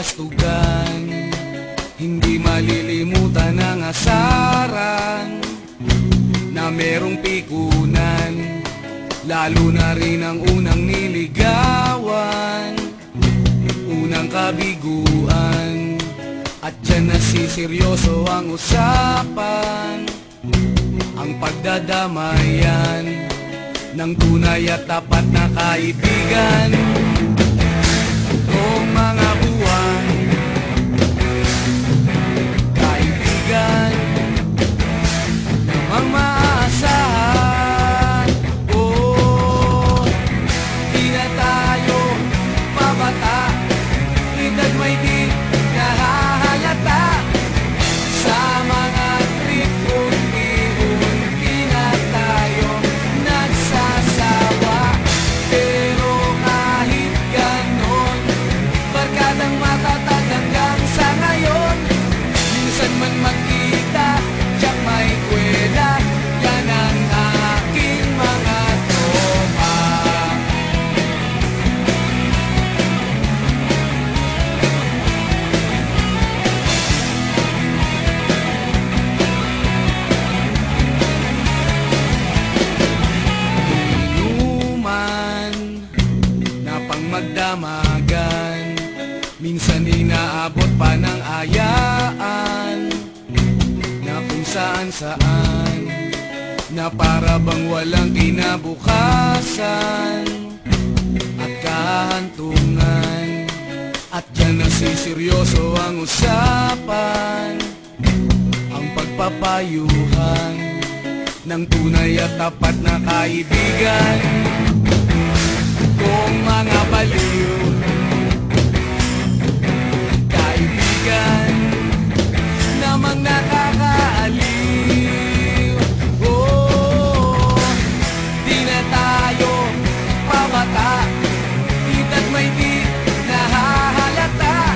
kastugan, hindi malilimutan ang asaran na merong pikunan, lalo na rin ang unang niligawan, unang kabiguan. At dyan nasiseryoso ang usapan, ang pagdadamayan ng tunay at tapat na kaibigan. Noong mga buwan, kaibigan namang maaasahan. Oh, di na tayo pabata, edad may di nahahalata. Sa mga trip unti-unti na tayo nagsasawa. Pero kahit ganon, barkadang matatag hanggang sa ngayon. Minsan man magkita, tiyak may kwela, yan ang aking mga tropa. Inuman na pang magdamagan, minsan inaabot pa ng ayaan, na kung saan-saan, na para bang walang kinabukasan at kahantungan. At dyan nasiseryoso ang usapan, ang pagpapayuhan ng tunay at tapat na kaibigan. Kung mga baliw, kaibigan namang nakakaaliw. Oh, di na tayo pabata, edad may di nahahalata.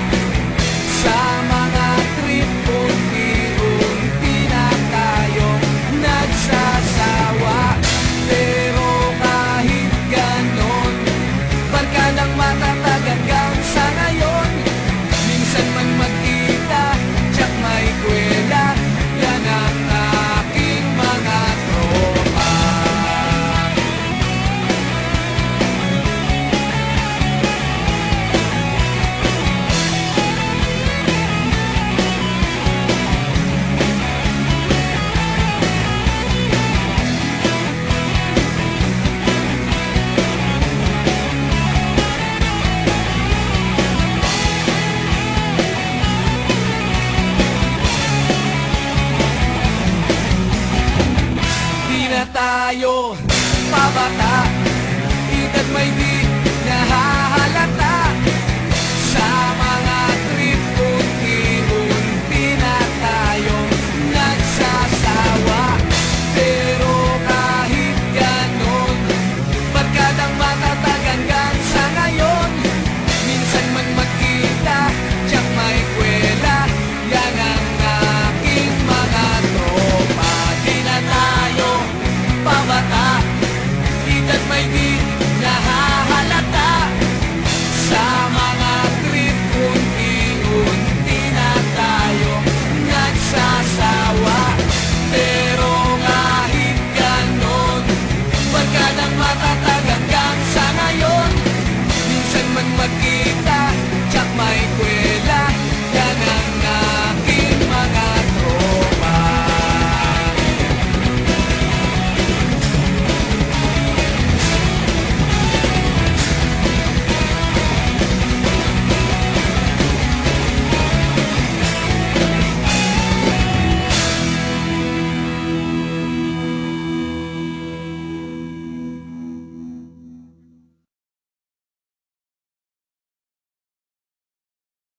Sa mga trip unti-unti na tayo nagsasawa. Pero kahit ganon, barkadang matatag hanggang sa ngayon. Minsan man magkita, tiyak may kwela, yan ang aking mga tropa. Di na tayo pabata, edad may di